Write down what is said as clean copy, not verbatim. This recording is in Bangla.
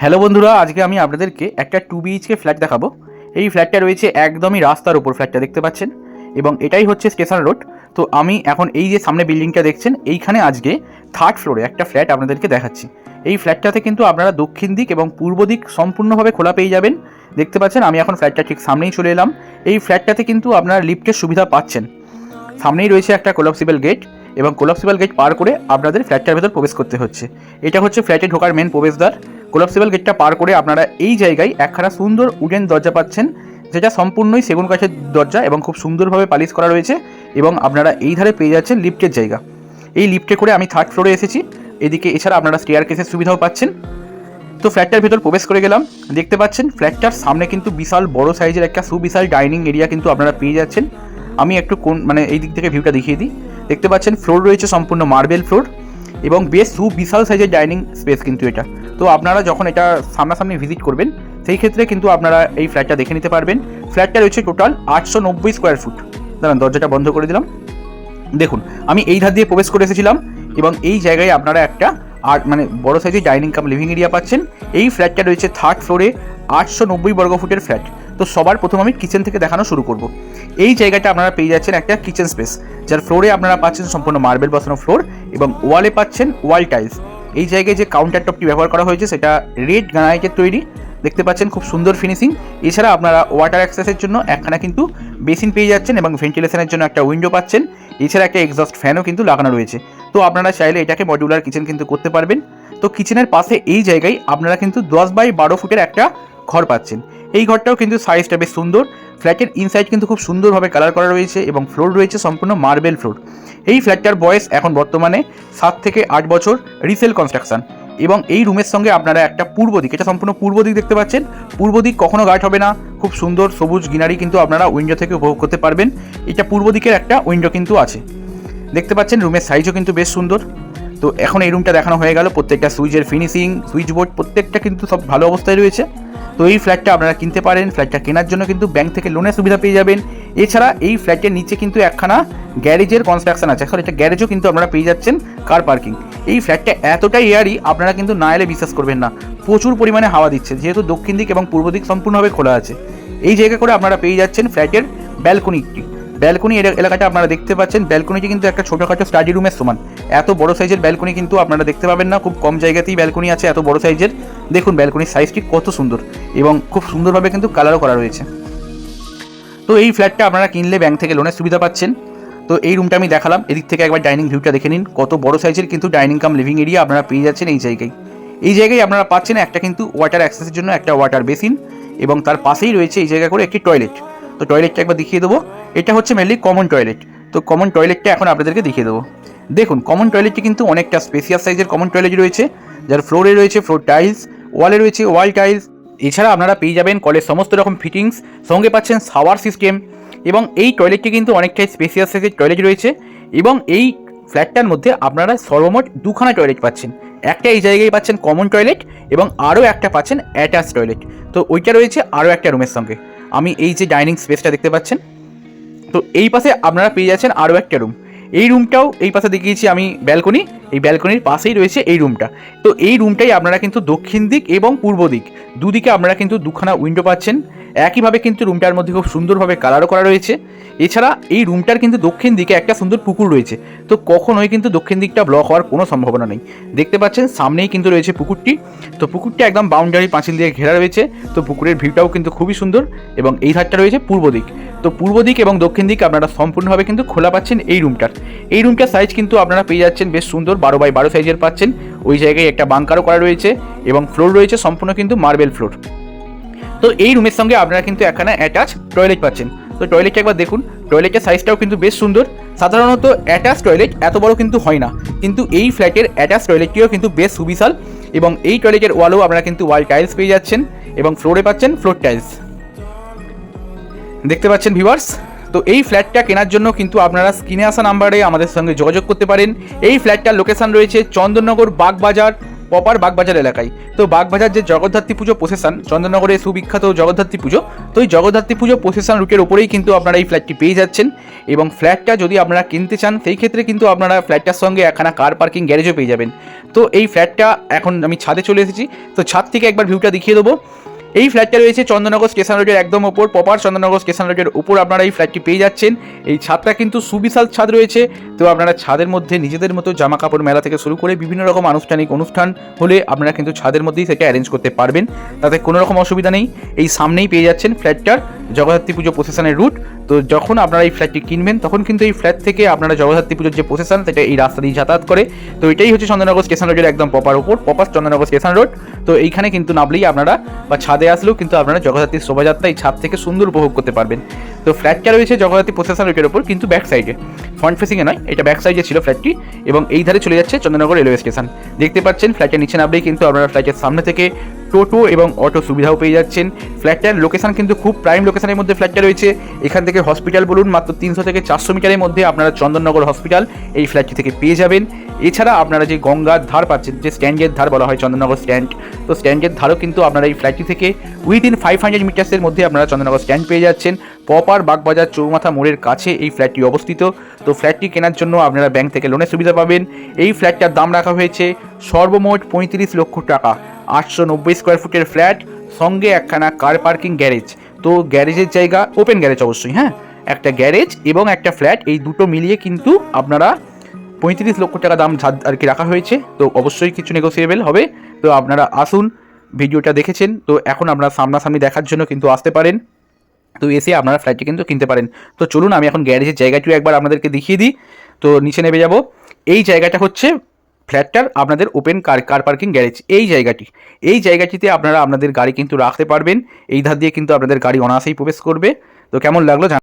হ্যালো বন্ধুরা, আজকে আমি আপনাদেরকে একটা 2 BHK ফ্ল্যাট দেখাবো। এই ফ্ল্যাটটা রয়েছে একদমই রাস্তার উপর, ফ্ল্যাটটা দেখতে পাচ্ছেন, এবং এটাই হচ্ছে স্টেশন রোড। তো আমি এখন এই যে সামনে বিল্ডিংটা দেখছেন, এইখানে আজকে 3rd ফ্লোরে একটা ফ্ল্যাট আপনাদেরকে দেখাচ্ছি। এই ফ্ল্যাটটাতে কিন্তু আপনারা দক্ষিণ দিক এবং পূর্ব দিক সম্পূর্ণভাবে খোলা পেয়ে যাবেন। দেখতে পাচ্ছেন আমি এখন ফ্ল্যাটটা ঠিক সামনেই চলে এলাম। এই ফ্ল্যাটটাতে কিন্তু আপনারা লিফটের সুবিধা পাচ্ছেন। সামনেই রয়েছে একটা কোলাপসিবল গেট, এবং কোলাপসিবল গেট পার করে আপনাদের ফ্ল্যাটটার ভেতর প্রবেশ করতে হচ্ছে। এটা হচ্ছে ফ্ল্যাটে ঢোকার মেন প্রবেশদ্বার। কোলাপসিবল গেটটা পার করে আপনারা এই জায়গায় একখানা সুন্দর উডেন দরজা পাচ্ছেন, যেটা সম্পূর্ণই সেগুন কাঠের দরজা এবং খুব সুন্দরভাবে পালিশ করা রয়েছে। এবং আপনারা এই ধারে পেয়ে যাচ্ছেন লিফটের জায়গা। এই লিফটে করে আমি 3rd ফ্লোরে এসেছি। এদিকে এছাড়া আপনারা স্টেয়ার কেসের সুবিধাও পাচ্ছেন। তো ফ্ল্যাটটার ভেতর প্রবেশ করে গেলাম। দেখতে পাচ্ছেন ফ্ল্যাটটার সামনে কিন্তু বিশাল বড় সাইজের একটা সুবিশাল ডাইনিং এরিয়া কিন্তু আপনারা পেয়ে যাচ্ছেন। আমি একটু এই দিক থেকে ভিউটা দেখিয়ে দিই। দেখতে পাচ্ছেন ফ্লোর রয়েছে সম্পূর্ণ মার্বেল ফ্লোর, এবং বেশ সুবিশাল সাইজের ডাইনিং স্পেস কিন্তু এটা। তো আপনারা যখন এটা সামনাসামনি ভিজিট করবেন, সেই ক্ষেত্রে কিন্তু আপনারা এই ফ্ল্যাটটা দেখে নিতে পারবেন। ফ্ল্যাটটা রয়েছে টোটাল 890 স্কোয়ার ফুট। দাঁড়ান, দরজাটা বন্ধ করে দিলাম। দেখুন, আমি এই ধার দিয়ে প্রবেশ করে এসেছিলাম, এবং এই জায়গায় আপনারা একটা বড় সাইজের ডাইনিং কাম লিভিং এরিয়া পাচ্ছেন। এই ফ্ল্যাটটা রয়েছে 3rd ফ্লোরে, 890 বর্গফুটের ফ্ল্যাট। তো সবার প্রথম আমি কিচেন থেকে দেখানো শুরু করব। এই জায়গাটা আপনারা পেয়ে যাচ্ছেন একটা কিচেন স্পেস, যার ফ্লোরে আপনারা পাচ্ছেন সম্পূর্ণ মার্বেল বসানো ফ্লোর, এবং ওয়ালে পাচ্ছেন ওয়াল টাইলস। এই জায়গায় যে কাউন্টার টপটি ব্যবহার করা হয়েছে সেটা রেড গ্রানাইটের তৈরি। দেখতে পাচ্ছেন খুব সুন্দর ফিনিশিং। এছাড়া আপনারা ওয়াটার অ্যাক্সেসের জন্য একখানা কিন্তু বেসিন পেয়ে যাচ্ছেন, এবং ভেন্টিলেশনের জন্য একটা উইন্ডো পাচ্ছেন। এছাড়া একটা এক্সস্ট ফ্যানও কিন্তু লাগানো রয়েছে। তো আপনারা চাইলে এটাকে মডিউলার কিচেন কিন্তু করতে পারবেন। তো কিচেনের পাশে এই জায়গায় আপনারা কিন্তু 10x12 ফুটের একটা ঘর পাচ্ছেন। এই ঘরটাও কিন্তু সাইজটা বেশ সুন্দর। ফ্ল্যাটের ইনসাইড কিন্তু খুব সুন্দরভাবে কালার করা রয়েছে, এবং ফ্লোর রয়েছে সম্পূর্ণ মার্বেল ফ্লোর। এই ফ্ল্যাটটার বয়স এখন বর্তমানে 7 থেকে 8 বছর, রিসেল কনস্ট্রাকশন। এবং এই রুমের সঙ্গে আপনারা একটা পূর্ব দিক, এটা সম্পূর্ণ পূর্ব দিক দেখতে পাচ্ছেন। পূর্ব দিক কখনো গার্ড হবে না, খুব সুন্দর সবুজ গ্রিনারি কিন্তু আপনারা উইন্ডো থেকে উপভোগ করতে পারবেন। এটা পূর্ব দিকের একটা উইন্ডো কিন্তু আছে। দেখতে পাচ্ছেন রুমের সাইজও কিন্তু বেশ সুন্দর। তো এখন এই রুমটা দেখানো হয়ে গেল। প্রত্যেকটা সুইচের ফিনিশিং, সুইচ বোর্ড প্রত্যেকটা কিন্তু সব ভালো অবস্থায় রয়েছে। তো এই ফ্ল্যাটটা আপনারা কিনতে পারেন। ফ্ল্যাটটা কেনার জন্য কিন্তু ব্যাংক থেকে লোনের সুবিধা পেয়ে যাবেন। এছাড়া এই ফ্ল্যাটের নিচে কিন্তু একখানা গ্যারেজের কনস্ট্রাকশন আছে, এটা গ্যারেজও কিন্তু আপনারা পেয়ে যাচ্ছেন, কার পার্কিং। এই ফ্ল্যাটটা এতটাই এয়ারি, আপনারা কিন্তু না এলে বিশ্বাস করবেন না। প্রচুর পরিমাণে হাওয়া দিচ্ছে, যেহেতু দক্ষিণ দিক এবং পূর্ব দিক সম্পূর্ণভাবে খোলা আছে। এই জায়গা করে আপনারা পেয়ে যাচ্ছেন ফ্ল্যাটের ব্যালকনিটি। ব্যালকনি এলাকাটা আপনারা দেখতে পাচ্ছেন। ব্যালকনিটি কিন্তু একটা ছোটোখাটো স্টাডি রুমের সমান। এত বড় সাইজের ব্যালকনি কিন্তু আপনারা দেখতে পাবেন না, খুব কম জায়গাতেই ব্যালকনি আছে এত বড় সাইজের। দেখুন ব্যালকনির সাইজটি কত সুন্দর, এবং খুব সুন্দরভাবে কিন্তু কালারও করা রয়েছে। তো এই ফ্ল্যাটটা আপনারা কিনলে ব্যাংক থেকে লোনের সুবিধা পাচ্ছেন। তো এই রুমটা আমি দেখালাম। এদিক থেকে একবার ডাইনিং ভিউটা দেখে নিন, কত বড় সাইজের কিন্তু ডাইনিং কাম লিভিং এরিয়া আপনারা পেয়ে যাচ্ছেন এই জায়গায়। এই জায়গায় আপনারা পাচ্ছেন একটা কিন্তু ওয়াটার অ্যাক্সেসের জন্য একটা ওয়াটার বেসিন, এবং তার পাশেই রয়েছে এই জায়গা করে একটি টয়লেট। তো টয়লেটটা একবার দেখিয়ে দেবো। এটা হচ্ছে মেনলি কমন টয়লেট। তো কমন টয়লেটটা এখন আপনাদেরকে দেখিয়ে দেবো। দেখুন কমন টয়লেটটি কিন্তু অনেকটা স্পেসিয়াস সাইজের কমন টয়লেট রয়েছে, যার ফ্লোরে রয়েছে ফ্লোর টাইলস, ওয়ালে রয়েছে ওয়াল টাইলস। এছাড়া আপনারা পেয়ে যাবেন কলের সমস্ত রকম ফিটিংস, সঙ্গে পাচ্ছেন শাওয়ার সিস্টেম। এবং এই টয়লেটটি কিন্তু অনেকটাই স্পেসিয়াস সাইজের টয়লেট রয়েছে, এবং এই ফ্ল্যাটটার মধ্যে আপনারা সর্বমোট 2খানা টয়লেট পাচ্ছেন। একটা এই জায়গায় পাচ্ছেন কমন টয়লেট, এবং আরও একটা পাচ্ছেন অ্যাটাচ টয়লেট। তো ওইটা রয়েছে আরও একটা রুমের সঙ্গে। আমি এই যে ডাইনিং স্পেসটা দেখতে পাচ্ছেন, তো এই পাশে আপনারা পেয়ে যাচ্ছেন আরও একটা রুম। এই রুমটাও এই পাশে দেখিয়েছি আমি ব্যালকনি, এই ব্যালকনির পাশেই রয়েছে এই রুমটা। তো এই রুমটাই আপনারা কিন্তু দক্ষিণ দিক এবং পূর্ব দিক দুদিকে আপনারা কিন্তু 2খানা উইন্ডো পাচ্ছেন। একইভাবে কিন্তু রুমটার মধ্যে খুব সুন্দরভাবে কালারও করা রয়েছে। এছাড়া এই রুমটার কিন্তু দক্ষিণ দিকে একটা সুন্দর পুকুর রয়েছে। তো কখনোই কিন্তু দক্ষিণ দিকটা ব্লক হওয়ার কোনো সম্ভাবনা নেই। দেখতে পাচ্ছেন সামনেই কিন্তু রয়েছে পুকুরটি। তো পুকুরটা একদম বাউন্ডারি পাঁচিল দিয়ে ঘেরা রয়েছে। তো পুকুরের ভিউটাও কিন্তু খুবই সুন্দর, এবং এই ধারটা রয়েছে পূর্ব দিক। তো পূর্ব দিক এবং দক্ষিণ দিক আপনারা সম্পূর্ণভাবে কিন্তু খোলা পাচ্ছেন এই রুমটার। এই রুমটার সাইজ কিন্তু আপনারা পেয়ে যাচ্ছেন বেশ সুন্দর, 12x12 সাইজের পাচ্ছেন। ওই জায়গায় একটা বাংকারও করা রয়েছে, এবং ফ্লোর রয়েছে সম্পূর্ণ কিন্তু মার্বেল ফ্লোর। তো এই রুমের সঙ্গে আপনারা কিন্তু একখানা অ্যাটাচ টয়লেট পাচ্ছেন। তো টয়লেটটা একবার দেখুন, টয়লেটের সাইজটাও কিন্তু বেশ সুন্দর। সাধারণত অ্যাটাচ টয়লেট এত বড় কিন্তু হয় না, কিন্তু এই ফ্ল্যাটের অ্যাটাচ টয়লেটটিও কিন্তু বেশ সুবিশাল। এবং এই টয়লেটের ওয়ালেও আপনারা কিন্তু ওয়াল টাইলস পেয়ে যাচ্ছেন, এবং ফ্লোরে পাচ্ছেন ফ্লোর টাইলস। দেখতে পাচ্ছেন ভিউয়ার্স। তো এই ফ্ল্যাটটা কেনার জন্য কিন্তু আপনারা স্ক্রিনে আসা নাম্বারে আমাদের সঙ্গে যোগাযোগ করতে পারেন। এই ফ্ল্যাটটার লোকেশান রয়েছে চন্দননগর বাগবাজার প্রপার বাগবাজার এলাকায়। তো বাগবাজার যে জগদ্ধাত্রী পুজো প্রসেশন, চন্দননগরের সুবিখ্যাত জগদ্ধাত্রী পুজো, তো এই জগদ্ধাত্রী পুজো প্রসেশন রুটের ওপরেই কিন্তু আপনারা এই ফ্ল্যাটটি পেয়ে যাচ্ছেন। এবং ফ্ল্যাটটা যদি আপনারা কিনতে চান সেই ক্ষেত্রে কিন্তু আপনারা ফ্ল্যাটটার সঙ্গে একখানা কার পার্কিং গ্যারেজও পেয়ে যাবেন। তো এই ফ্ল্যাটটা এখন আমি ছাদে চলে এসেছি, তো ছাদ থেকে একবার ভিউটা দেখিয়ে দেবো। এই ফ্ল্যাটটা রয়েছে চন্দননগর স্টেশন রোডের একদম ওপর, প্রপার চন্দননগর স্টেশন রোডের উপর আপনারা এই ফ্ল্যাটটি পেয়ে যাচ্ছেন। এই ছাদটা কিন্তু সুবিশাল ছাদ রয়েছে। তো আপনারা ছাদের মধ্যে নিজেদের মতো জামা কাপড় মেলা থেকে শুরু করে বিভিন্ন রকম আনুষ্ঠানিক অনুষ্ঠান হলে আপনারা কিন্তু ছাদের মধ্যেই সেটা অ্যারেঞ্জ করতে পারবেন, তাতে কোনো রকম অসুবিধা নেই। এই সামনেই পেয়ে যাচ্ছেন ফ্ল্যাটটার জগদ্ধাত্রী পুজো প্রসেশনের রুট। তো যখন আপনারা এই ফ্ল্যাটটি কিনবেন তখন কিন্তু এই ফ্ল্যাট থেকে আপনারা জগদ্ধাত্রী পুজোর যে প্রসেশন সেটা এই রাস্তা দিয়ে যাতায়াত করে। তো এটাই হচ্ছে চন্দননগর স্টেশন রোডের একদম প্রপার ওপর, প্রপার চন্দননগর স্টেশন রোড। তো এইখানে কিন্তু নামলেই আপনারা বা ছাদে আসলেও কিন্তু আপনারা জগদ্ধাত্রীর শোভাযাত্রা এই ছাদ থেকে সুন্দর উপভোগ করতে পারবেন। তো ফ্ল্যাটটা রয়েছে জগদ্ধাত্রী প্রসেশন রোডের ওপর, কিন্তু ব্যাক সাইডে, ফ্রন্ট ফেসিংয়ে নয়, এটা ব্যাক সাইডে ছিল ফ্ল্যাটটি। এবং এই ধারে চলে যাচ্ছে চন্দননগর রেলওয়ে স্টেশন। দেখতে পাচ্ছেন ফ্ল্যাটের নিচে নামলেই কিন্তু আপনারা ফ্ল্যাটের সামনে থেকে টোটো এবং অটো সুবিধাও পেয়ে যাচ্ছেন। ফ্ল্যাটটার লোকেশন কিন্তু খুব প্রাইম লোকেশনের মধ্যে ফ্ল্যাটটা রয়েছে। এখান থেকে হসপিটাল বলুন মাত্র 300 থেকে 400 মিটারের মধ্যে আপনারা চন্দননগর হসপিটাল এই ফ্ল্যাটটি থেকে পেয়ে যাবেন। এছাড়া আপনারা যে গঙ্গার ধার পাচ্ছেন, যে স্ট্যান্ডের ধার বলা হয় চন্দননগর স্ট্যান্ড, তো স্ট্যান্ডের ধারও কিন্তু আপনারা এই ফ্ল্যাটটি থেকে উইদিন 500 মিটার্সের মধ্যে আপনারা চন্দননগর স্ট্যান্ড পেয়ে যাচ্ছেন। প্রপার বাগবাজার চৌমাথা মোড়ের কাছে এই ফ্ল্যাটটি অবস্থিত। তো ফ্ল্যাটটি কেনার জন্য আপনারা ব্যাংক থেকে লোনের সুবিধা পাবেন। এই ফ্ল্যাটটার দাম রাখা হয়েছে সর্বমোট 35 লক্ষ টাকা। 890 স্কোয়ার ফুটের ফ্ল্যাট, সঙ্গে একখানা কার পার্কিং গ্যারেজ। তো গ্যারেজের জায়গা ওপেন গ্যারেজ অবশ্যই, হ্যাঁ, একটা গ্যারেজ এবং একটা ফ্ল্যাট, এই দুটো মিলিয়ে কিন্তু আপনারা 35 লক্ষ টাকা দাম আর কি রাখা হয়েছে। তো অবশ্যই কিছু নেগোসিয়েবল হবে। তো আপনারা আসুন, ভিডিওটা দেখেছেন, তো এখন আপনারা সামনাসামনি দেখার জন্য কিন্তু আসতে পারেন। তো এসে আপনারা ফ্ল্যাটটি কিন্তু কিনতে পারেন। তো চলুন আমি এখন গ্যারেজের জায়গাটিও একবার আপনাদেরকে দেখিয়ে দিই। তো নিচে নেমে যাব। এই জায়গাটা হচ্ছে ফ্ল্যাটটার আপনাদের ওপেন কার পার্কিং গ্যারেজ। এই জায়গাটিতে আপনারা আপনাদের গাড়ি কিন্তু রাখতে পারবেন। এই ধার দিয়ে কিন্তু আপনাদের গাড়ি অনায়াসেই প্রবেশ করবে। তো কেমন লাগলো